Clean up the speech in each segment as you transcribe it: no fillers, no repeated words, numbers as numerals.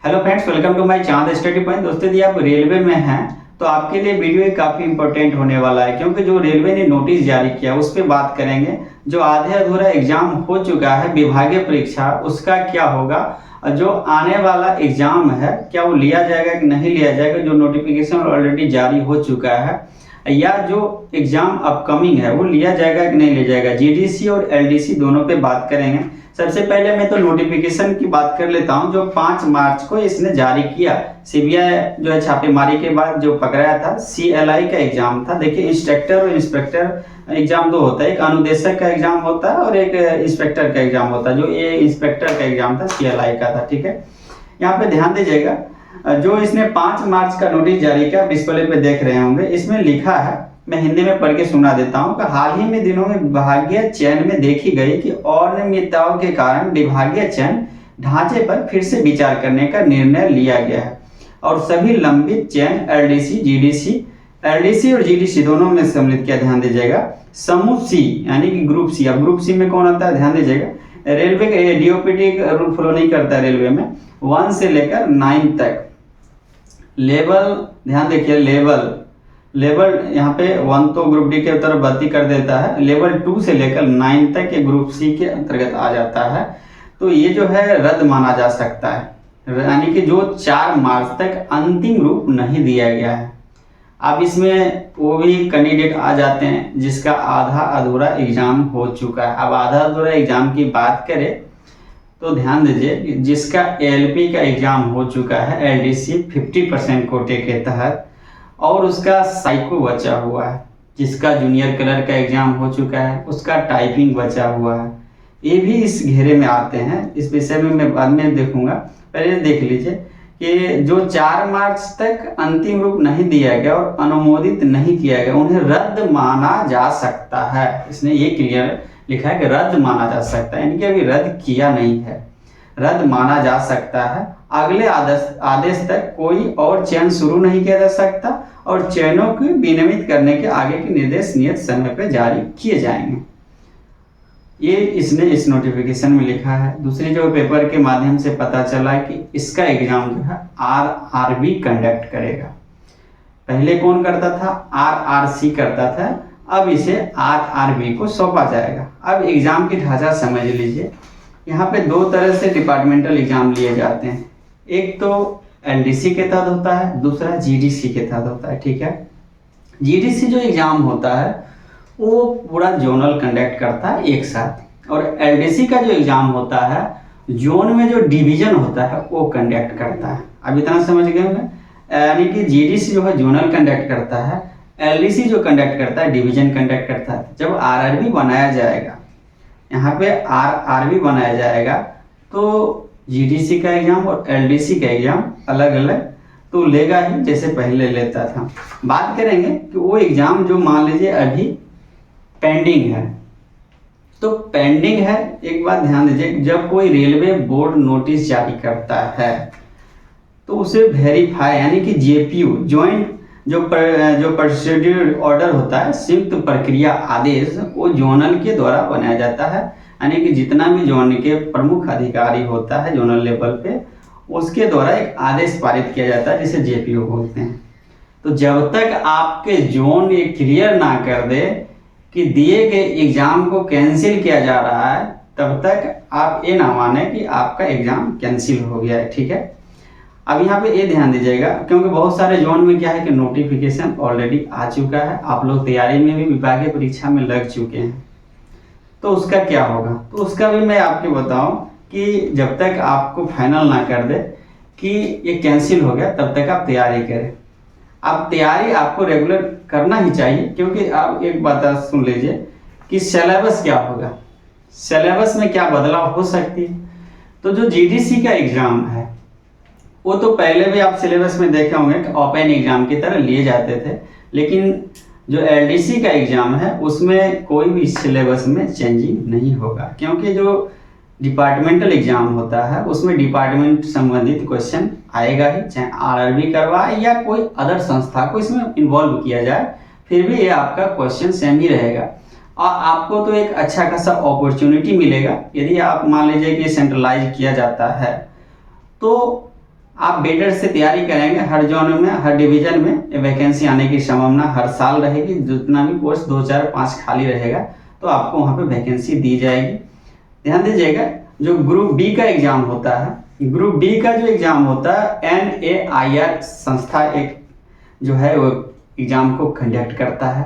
Hello friends, welcome to my Chand study point. दोस्तों, यदि आप रेलवे में हैं तो आपके लिए वीडियो काफ़ी इंपॉर्टेंट होने वाला है, क्योंकि जो रेलवे ने नोटिस जारी किया उस पर बात करेंगे। जो आधे अधूरा एग्जाम हो चुका है विभागीय परीक्षा, उसका क्या होगा। जो आने वाला एग्जाम है क्या वो लिया जाएगा कि नहीं लिया जाएगा, जो नोटिफिकेशन ऑलरेडी जारी हो चुका है, या जो एग्जाम अपकमिंग है वो लिया जाएगा कि नहीं लिया जाएगा। जीडीसी और एलडीसी दोनों पे बात करेंगे। सबसे पहले मैं तो नोटिफिकेशन की बात कर लेता हूं, जो 5 मार्च को इसने जारी किया। सीबीआई जो है छापेमारी के बाद जो पकड़ाया था, सीएलआई का एग्जाम था। देखिए, इंस्ट्रक्टर और इंस्पेक्टर एग्जाम दो होता है, एक अनुदेशक का एग्जाम होता है और एक इंस्पेक्टर का एग्जाम होता है। जो ये इंस्पेक्टर का एग्जाम था सीएलआई का था, ठीक है। यहाँ पे ध्यान दीजिएगा, जो इसने 5 मार्च का नोटिस जारी किया, डिस्प्ले पे देख रहे होंगे, इसमें लिखा है, मैं हिंदी में पढ़ के सुना देता हूं कि हाल ही में दिनों में विभागीय चयन में देखी गई कि अनियमितताओं के कारण विभागीय चयन ढांचे पर फिर से विचार करने का निर्णय लिया गया है और सभी लंबित चयन एलडीसी और जीडीसी दोनों में सम्मिलित किया। ध्यान दीजिएगा, समूह सी यानी कि ग्रुप सी। अब ग्रुप सी में कौन आता है, ध्यान दीजिएगा, रेलवे का डीओपीटी रूल फॉलो नहीं करता है रेलवे में। 1 से लेकर 9 तक लेवल, ध्यान देखिए, लेवल यहाँ पे 1 तो ग्रुप डी के तरफ भर्ती कर देता है। लेवल 2 से लेकर 9 तक ये ग्रुप सी के अंतर्गत आ जाता है। तो ये जो है रद्द माना जा सकता है, यानी कि जो 4 मार्च तक अंतिम रूप नहीं दिया गया है। अब इसमें वो भी कैंडिडेट आ जाते हैं जिसका आधा अधूरा एग्जाम हो चुका है। अब आधा अधूरा एग्जाम की बात करें तो ध्यान दीजिए, जिसका एलपी का एग्जाम हो चुका है, एलडीसी 50% कोटे के तहत, और उसका साइको बचा हुआ है, जिसका जूनियर क्लर्क का एग्जाम हो चुका है, उसका टाइपिंग बचा हुआ है, ये भी इस घेरे में आते हैं। इस विषय में मैं बाद में देखूंगा, पहले देख लीजिए कि जो 4 मार्च तक अंतिम रूप नहीं दिया गया और अनुमोदित नहीं किया गया, उन्हें रद्द माना जा सकता है। इसने ये क्लियर लिखा है कि रद्द माना जा सकता है, यानी कि अभी रद्द किया नहीं है, रद्द माना जा सकता है। अगले आदेश तक कोई और चयन शुरू नहीं किया जा सकता और चयनों को विनियमित करने के आगे के निर्देश नियत समय पर जारी किए जाएंगे। ये इसने इस नोटिफिकेशन में लिखा है। दूसरी जो पेपर के माध्यम से पता चला कि इसका एग्जाम जो है आरआरबी कंडक्ट करेगा। पहले कौन करता था, आरआरसी करता था, अब इसे आरआरबी को सौंपा जाएगा। अब एग्जाम की ढांचा समझ लीजिए, यहाँ पे 2 तरह से डिपार्टमेंटल एग्जाम लिए जाते हैं। एक तो एलडीसी के तहत होता है, दूसरा जीडीसी के तहत होता है, ठीक है। जीडीसी जो एग्जाम होता है वो पूरा जोनल कंडक्ट करता है एक साथ, और एलडीसी का जो एग्जाम होता है जोन में जो डिवीजन होता है वो कंडक्ट करता है। अब इतना समझ गए होंगे, यानी कि जीडीसी जो है जोनल कंडक्ट करता है, एलडीसी जो कंडक्ट करता है डिवीजन कंडक्ट करता है। जब आरआरबी बनाया जाएगा, यहाँ पे आरआरबी बनाया जाएगा, तो जीडीसी का एग्जाम और एलडीसी का एग्जाम अलग अलग तो लेगा ही, जैसे पहले लेता था। बात करेंगे कि वो एग्जाम जो मान लीजिए अभी पेंडिंग है, तो पेंडिंग है, एक बात ध्यान दीजिए, जब कोई रेलवे बोर्ड नोटिस जारी करता है तो उसे वेरीफाई यानी कि जेपीयू ज्वाइंट जो प्रोसीड्यूर ऑर्डर होता है, संयुक्त प्रक्रिया आदेश, वो जोनल के द्वारा बनाया जाता है। यानी कि जितना भी जोन के प्रमुख अधिकारी होता है जोनल लेवल पे, उसके द्वारा एक आदेश पारित किया जाता है जिसे जेपीयू बोलते हैं। तो जब तक आपके जोन ये क्लियर ना कर दे कि दिए गए एग्जाम को कैंसिल किया जा रहा है, तब तक आप ये ना माने कि आपका एग्जाम कैंसिल हो गया है, ठीक है। अब यहाँ पे ये ध्यान दीजिएगा, क्योंकि बहुत सारे जोन में क्या है कि नोटिफिकेशन ऑलरेडी आ चुका है, आप लोग तैयारी में भी विभागीय परीक्षा में लग चुके हैं, तो उसका क्या होगा, तो उसका भी मैं आपको बताऊं कि जब तक आपको फाइनल ना कर दे कि ये कैंसिल हो गया, तब तक आप तैयारी करें। अब तैयारी आपको रेगुलर करना ही चाहिए, क्योंकि आप एक बात सुन लीजिए कि सिलेबस क्या होगा, सिलेबस में क्या बदलाव हो सकती है। तो जो जीडीसी का एग्जाम है वो तो पहले भी आप सिलेबस में देखे होंगे कि ओपन एग्जाम की तरह लिए जाते थे, लेकिन जो एलडीसी का एग्जाम है उसमें कोई भी सिलेबस में चेंजिंग नहीं होगा, क्योंकि जो डिपार्टमेंटल एग्जाम होता है उसमें डिपार्टमेंट संबंधित क्वेश्चन आएगा ही, चाहे आरआरबी करवाए या कोई अदर संस्था को इसमें इन्वॉल्व किया जाए, फिर भी ये आपका क्वेश्चन सेम ही रहेगा। और आपको तो एक अच्छा खासा अपॉर्चुनिटी मिलेगा। यदि आप मान लीजिए कि सेंट्रलाइज किया जाता है तो आप बेटर से तैयारी करेंगे, हर जोन में हर डिवीजन में वैकेंसी आने की संभावना हर साल रहेगी। जितना भी पोस्ट 2 4 5 खाली रहेगा तो आपको वहाँ पे वैकेंसी दी जाएगी। ध्यान दीजिएगा, जो ग्रुप बी का एग्जाम होता है, ग्रुप बी का जो एग्जाम होता है NAIR संस्था एक जो है वो एग्जाम को कंडक्ट करता है।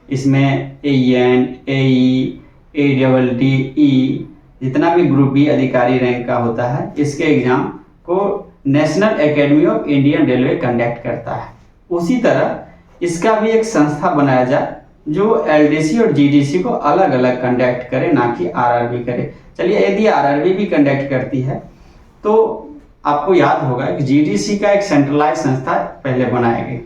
इसमें AEN, AE, AEE जितना भी ग्रुप बी अधिकारी रैंक का होता है, इसके एग्जाम को national academy of Indian railway conduct करता है। उसी तरह इसका भी एक संस्था बनाया जाए जो LDC और GDC को अलग अलग कंडक्ट करे, ना कि RRB करे। चलिए, यदि RRB भी कंडक्ट करती है तो आपको याद होगा कि GDC का एक सेंट्रलाइज संस्था पहले बनाया गया,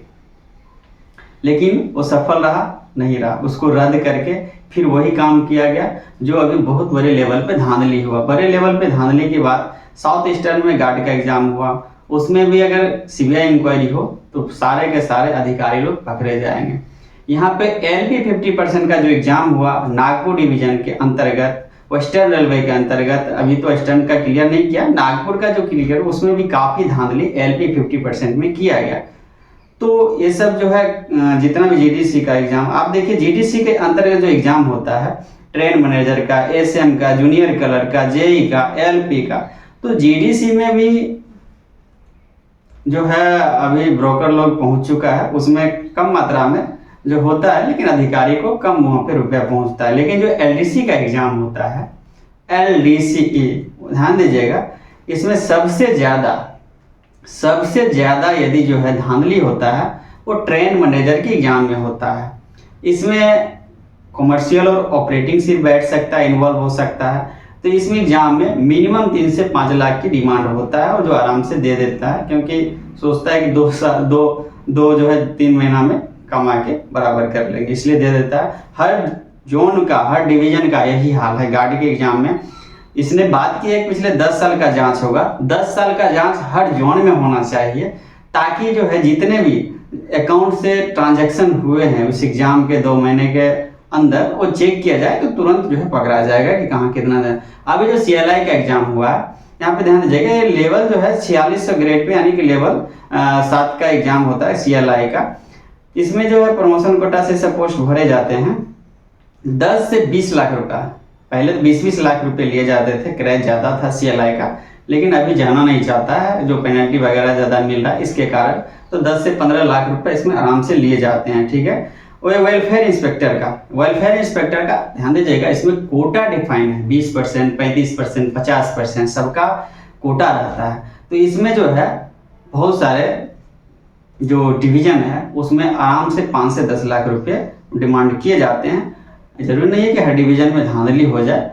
लेकिन वो सफल रहा नहीं रहा, उसको रद्द करके फिर वही काम किया गया जो अभी बहुत बड़े लेवल पे धांधली हुआ। बड़े लेवल पे धांधली के बाद साउथ ईस्टर्न में गार्ड का एग्जाम हुआ, उसमें भी अगर CBI इंक्वायरी हो तो सारे के सारे अधिकारी लोग पकड़े जाएंगे। यहाँ पे LP 50% का जो एग्जाम हुआ नागपुर डिवीजन के अंतर्गत, वेस्टर्न रेलवे के अंतर्गत, अभी तो ईस्टर्न का क्लियर नहीं किया, नागपुर का जो क्लियर उसमें भी काफी धांधली LP 50% में किया गया। तो ये सब जो है जितना भी GDC का एग्जाम, आप देखिए GDC के अंतर्गत जो एग्जाम होता है ट्रेन मैनेजर का, SM का, जूनियर कलर का, JE का, LP का, तो GDC में भी जो है अभी ब्रोकर लोग पहुंच चुका है, उसमें कम मात्रा में जो होता है, लेकिन अधिकारी को कम वहां पे रुपया पहुंचता है। लेकिन जो LDC का एग्जाम होता है, LDCE, ध्यान दीजिएगा, इसमें सबसे ज्यादा यदि जो है धांधली होता है वो ट्रेन मैनेजर के एग्जाम में होता है। इसमें कमर्शियल और ऑपरेटिंग सिर्फ बैठ सकता है, इन्वॉल्व हो सकता है। तो इसमें एग्जाम में मिनिमम 3 से 5 लाख की डिमांड होता है, और जो आराम से दे देता है, क्योंकि सोचता है कि दो जो है 3 महीना में कमा के बराबर कर लेंगे, इसलिए दे देता है। हर जोन का, हर डिवीजन का यही हाल है गार्ड के एग्जाम में। इसने बात की है कि पिछले 10 साल का जांच होगा, 10 साल का जांच हर जोन में होना चाहिए, ताकि जो है जितने भी अकाउंट से ट्रांजैक्शन हुए हैं उस एग्जाम के 2 महीने के अंदर वो चेक किया जाए, तो तुरंत जो है पकड़ा जाएगा कि कहाँ कितना है। अभी जो CLI का एग्जाम हुआ है, यहाँ पे ध्यान दीजिएगा, ये लेवल जो है 4600 ग्रेड पे, यानी कि लेवल 7 का एग्जाम होता है CLI का। इसमें जो है प्रमोशन कोटा से सब पोस्ट भरे जाते हैं। 10 से 20 लाख रुपया, पहले तो 20-20 लाख रुपए लिए जाते थे, क्रैच ज्यादा था CLI का, लेकिन अभी जाना नहीं चाहता है, जो पेनल्टी वगैरह ज्यादा मिल रहा है इसके कारण, तो 10 से 15 लाख रुपए इसमें आराम से लिए जाते हैं। ठीक है, वो वेलफेयर इंस्पेक्टर का ध्यान दीजिएगा, इसमें कोटा डिफाइन है, 20%, 35%, 50% सबका कोटा रहता है। तो इसमें जो है बहुत सारे जो डिवीजन है उसमें आराम से 5 से 10 लाख रुपए डिमांड किए जाते हैं। जरूरी नहीं है कि हर डिवीजन में धांधली हो जाए,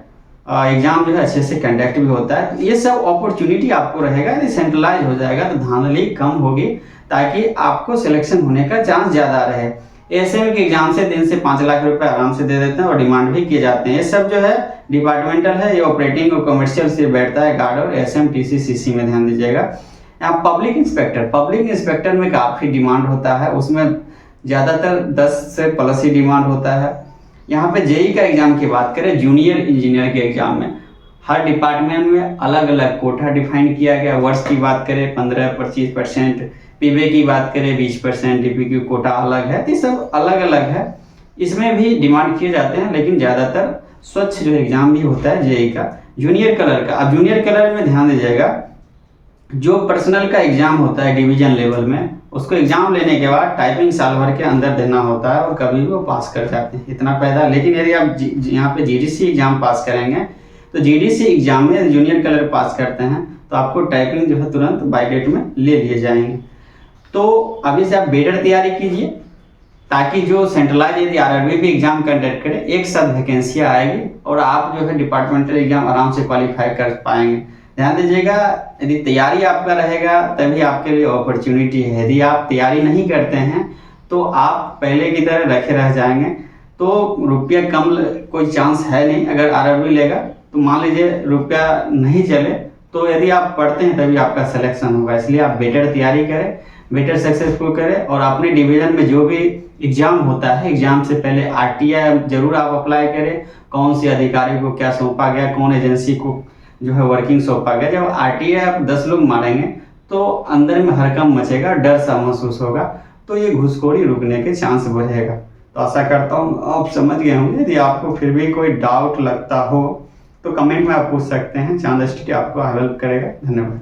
एग्जाम जो है अच्छे से कंडक्ट भी होता है। तो ये सब अपॉर्चुनिटी आपको रहेगा, यदि सेंट्रलाइज हो जाएगा तो धांधली कम होगी, ताकि आपको सिलेक्शन होने का चांस ज्यादा रहे। ASM के एग्जाम से 3 से 5 लाख रुपए आराम से दे देते हैं और डिमांड भी किए जाते हैं। ये सब जो है डिपार्टमेंटल है, ये ऑपरेटिंग और कमर्शियल से बैठता है गार्ड और ASM TC CC में। ध्यान दीजिएगा, यहाँ पब्लिक इंस्पेक्टर में काफी डिमांड होता है, उसमें ज्यादातर 10 से प्लस ही डिमांड होता है। यहाँ पे JE का एग्जाम की बात करें, जूनियर इंजीनियर के एग्जाम में हर डिपार्टमेंट में अलग अलग कोटा डिफाइन किया गया। वर्ष की बात करें 15-25%, PB की बात करें 20%, DPQ कोटा अलग है, तो सब अलग अलग है, इसमें भी डिमांड किए जाते हैं। लेकिन ज़्यादातर स्वच्छ जो एग्जाम भी होता है JE का। जूनियर कलर का, अब जूनियर कलर में ध्यान दीजिएगा, जो पर्सनल का एग्जाम होता है डिवीजन लेवल में, उसको एग्जाम लेने के बाद टाइपिंग साल भर के अंदर देना होता है, और कभी भी वो पास कर जाते हैं, इतना फायदा। लेकिन यदि आप यहाँ पे GDC एग्जाम पास करेंगे, तो GDC एग्जाम में जूनियर कलर पास करते हैं तो आपको टाइपिंग जो है तुरंत बाय डेट में ले लिए जाएंगे। तो अभी से आप बेटर तैयारी कीजिए, ताकि जो सेंट्रलाइज यदि RRB भी एग्जाम कंडक्ट करे, एक साथ वैकेंसियाँ आएगी और आप जो है डिपार्टमेंटल एग्जाम आराम से क्वालिफाई कर पाएंगे। ध्यान दीजिएगा, यदि तैयारी आपका रहेगा तभी आपके लिए अपॉर्चुनिटी है। यदि आप तैयारी नहीं करते हैं तो आप पहले की तरह रखे रह जाएंगे, तो रुपया कम कोई चांस है नहीं। अगर RRB लेगा तो मान लीजिए रुपया नहीं चले, तो यदि आप पढ़ते हैं तभी आपका सिलेक्शन होगा। इसलिए आप बेटर तैयारी करें, बेटर सक्सेसफुल करें, और अपने डिवीजन में जो भी एग्जाम होता है, एग्जाम से पहले RTI जरूर आप अप्लाई करें, कौन से अधिकारी को क्या सौंपा गया, कौन एजेंसी को जो है वर्किंग सौंपा गया। जब RTI आप 10 लोग मारेंगे तो अंदर में हड़कंप मचेगा, डर सा महसूस होगा, तो ये घूसखोरी रुकने के चांस बढ़ेगा। तो आशा करता हूँ आप समझ गए होंगे। यदि आपको फिर भी कोई डाउट लगता हो तो कमेंट में आप पूछ सकते हैं, चांद स्टडी आपको हेल्प करेगा। धन्यवाद।